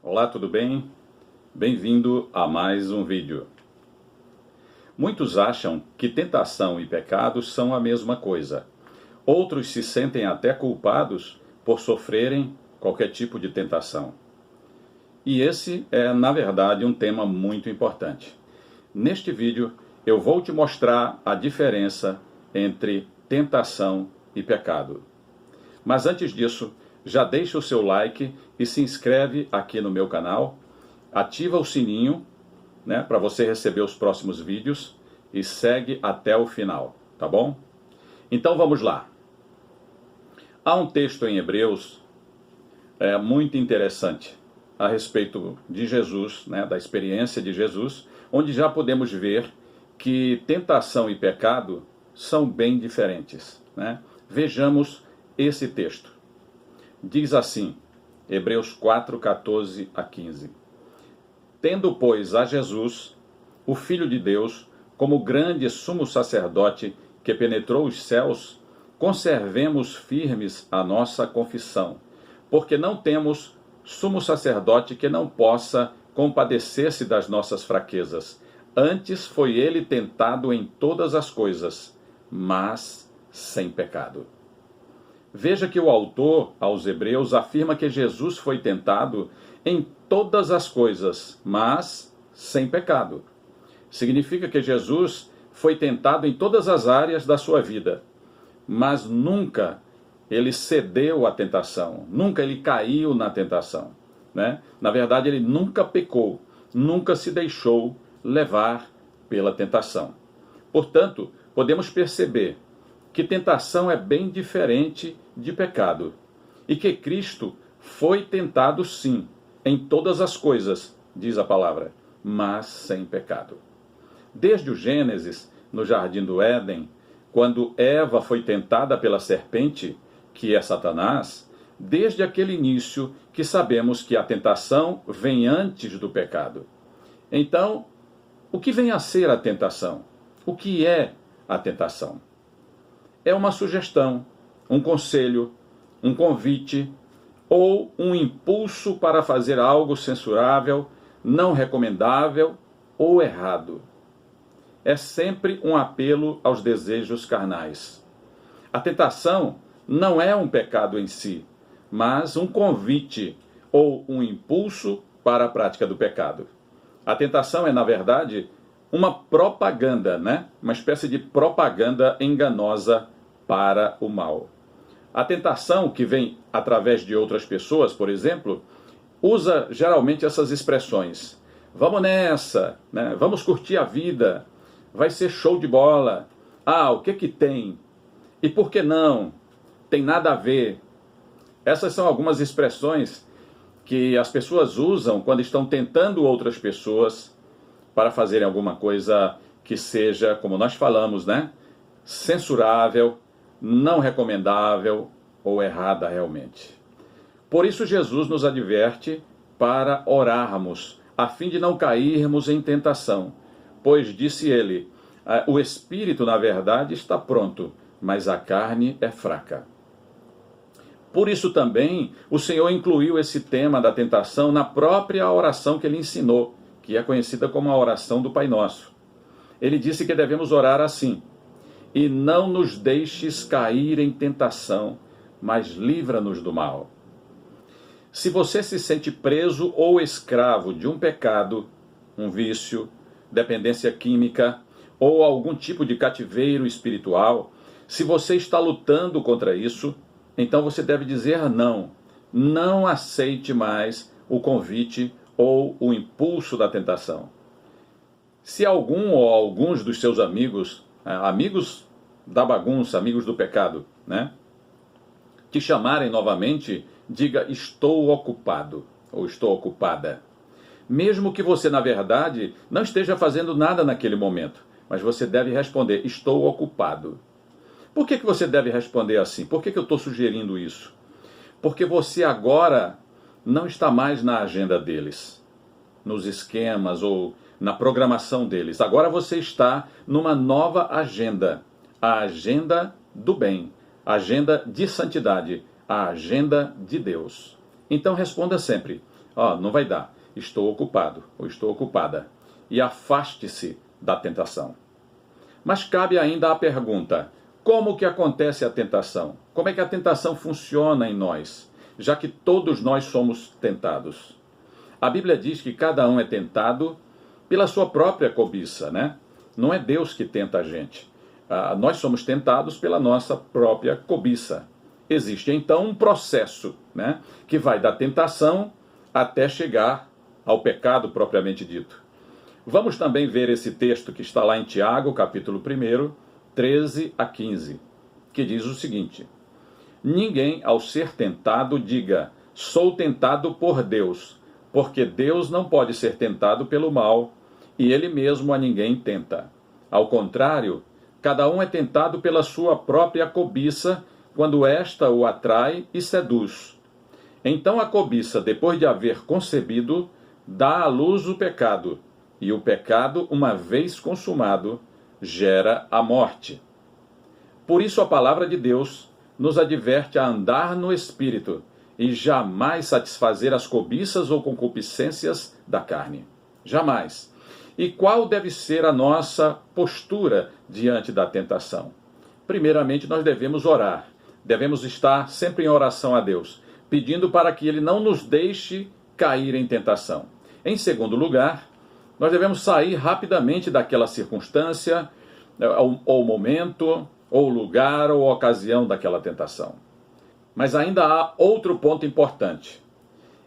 Olá, tudo bem? Bem-vindo a mais um vídeo. Muitos acham que tentação e pecados são a mesma coisa. Outros se sentem até culpados por sofrerem qualquer tipo de tentação. E esse é, na verdade, um tema muito importante. Neste vídeo, eu vou te mostrar a diferença entre tentação e pecado. Mas antes disso, já deixa o seu like e se inscreve aqui no meu canal, ativa o sininho, para você receber os próximos vídeos e segue até o final, tá bom? Então vamos lá. Há um texto em Hebreus muito interessante a respeito de Jesus, da experiência de Jesus, onde já podemos ver que tentação e pecado são bem diferentes. Vejamos esse texto. Diz assim, Hebreus 4, 14 a 15. Tendo, pois, a Jesus, o Filho de Deus, como grande sumo sacerdote que penetrou os céus, conservemos firmes a nossa confissão, porque não temos sumo sacerdote que não possa compadecer-se das nossas fraquezas. Antes foi ele tentado em todas as coisas, mas sem pecado. Veja que o autor aos Hebreus afirma que Jesus foi tentado em todas as coisas, mas sem pecado. Significa que Jesus foi tentado em todas as áreas da sua vida, mas nunca ele cedeu à tentação, nunca ele caiu na tentação. Na verdade, ele nunca pecou, nunca se deixou levar pela tentação. Portanto, podemos perceber que tentação é bem diferente de pecado, e que Cristo foi tentado sim, em todas as coisas, diz a palavra, mas sem pecado. Desde o Gênesis, no Jardim do Éden, quando Eva foi tentada pela serpente, que é Satanás, desde aquele início que sabemos que a tentação vem antes do pecado. Então, o que vem a ser a tentação? O que é a tentação? É uma sugestão, um conselho, um convite ou um impulso para fazer algo censurável, não recomendável ou errado. É sempre um apelo aos desejos carnais. A tentação não é um pecado em si, mas um convite ou um impulso para a prática do pecado. A tentação é, na verdade, uma propaganda, uma espécie de propaganda enganosa para o mal. A tentação, que vem através de outras pessoas, por exemplo, usa geralmente essas expressões. Vamos nessa, vamos curtir a vida, vai ser show de bola. Ah, o que tem? E por que não? Tem nada a ver. Essas são algumas expressões que as pessoas usam quando estão tentando outras pessoas para fazerem alguma coisa que seja, como nós falamos, censurável, não recomendável ou errada realmente. Por isso Jesus nos adverte para orarmos, a fim de não cairmos em tentação. Pois, disse ele, o espírito, na verdade, está pronto, mas a carne é fraca. Por isso também o Senhor incluiu esse tema da tentação na própria oração que ele ensinou, que é conhecida como a oração do Pai Nosso. Ele disse que devemos orar assim: e não nos deixes cair em tentação, mas livra-nos do mal. Se você se sente preso ou escravo de um pecado, um vício, dependência química ou algum tipo de cativeiro espiritual, se você está lutando contra isso, então você deve dizer não. Não aceite mais o convite ou o impulso da tentação. Se algum ou alguns dos seus amigos da bagunça, amigos do pecado, te chamarem novamente, diga estou ocupado ou estou ocupada. Mesmo que você, na verdade, não esteja fazendo nada naquele momento, mas você deve responder estou ocupado. Por que você deve responder assim? Por que eu estou sugerindo isso? Porque você agora não está mais na agenda deles, nos esquemas ou na programação deles. Agora você está numa nova agenda, a agenda do bem, a agenda de santidade, a agenda de Deus. Então responda sempre, Não vai dar, estou ocupado ou estou ocupada. E afaste-se da tentação. Mas cabe ainda a pergunta: como que acontece a tentação? Como é que a tentação funciona em nós, já que todos nós somos tentados? A Bíblia diz que cada um é tentado pela sua própria cobiça, né? Não é Deus que tenta a gente. Nós somos tentados pela nossa própria cobiça. Existe então um processo, né, que vai da tentação até chegar ao pecado propriamente dito. Vamos também ver esse texto que está lá em Tiago, capítulo 1, 13 a 15, que diz o seguinte: ninguém, ao ser tentado, diga, sou tentado por Deus, porque Deus não pode ser tentado pelo mal, e ele mesmo a ninguém tenta. Ao contrário, cada um é tentado pela sua própria cobiça, quando esta o atrai e seduz. Então a cobiça, depois de haver concebido, dá à luz o pecado, e o pecado, uma vez consumado, gera a morte. Por isso a palavra de Deus nos adverte a andar no Espírito e jamais satisfazer as cobiças ou concupiscências da carne. Jamais. E qual deve ser a nossa postura diante da tentação? Primeiramente, nós devemos orar. Devemos estar sempre em oração a Deus, pedindo para que Ele não nos deixe cair em tentação. Em segundo lugar, nós devemos sair rapidamente daquela circunstância, ou momento, ou lugar, ou ocasião daquela tentação. Mas ainda há outro ponto importante,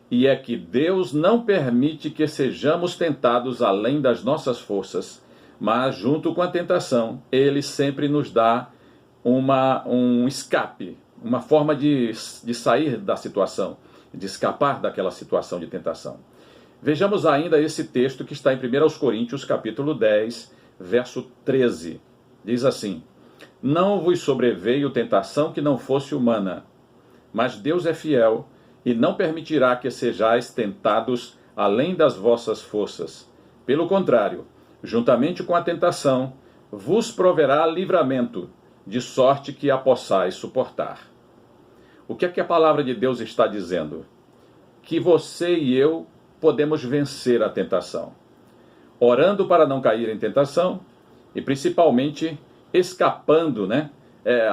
e é que Deus não permite que sejamos tentados além das nossas forças, mas junto com a tentação, Ele sempre nos dá um escape, uma forma de sair da situação, de escapar daquela situação de tentação. Vejamos ainda esse texto que está em 1 Coríntios, capítulo 10, verso 13. Diz assim: não vos sobreveio tentação que não fosse humana, mas Deus é fiel e não permitirá que sejais tentados além das vossas forças. Pelo contrário, juntamente com a tentação, vos proverá livramento, de sorte que a possais suportar. O que é que a palavra de Deus está dizendo? Que você e eu podemos vencer a tentação, orando para não cair em tentação e principalmente escapando,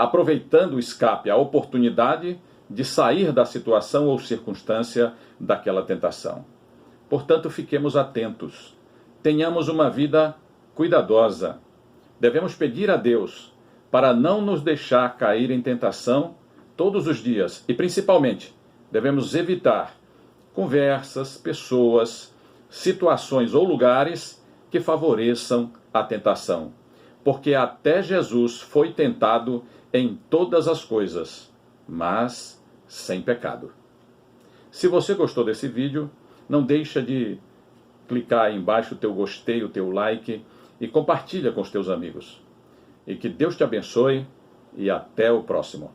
aproveitando o escape, a oportunidade de sair da situação ou circunstância daquela tentação. Portanto, fiquemos atentos, tenhamos uma vida cuidadosa. Devemos pedir a Deus para não nos deixar cair em tentação todos os dias e, principalmente, devemos evitar conversas, pessoas, situações ou lugares que favoreçam a tentação, porque até Jesus foi tentado em todas as coisas, mas sem pecado. Se você gostou desse vídeo, não deixa de clicar aí embaixo o teu gostei, o teu like e compartilha com os teus amigos. E que Deus te abençoe e até o próximo.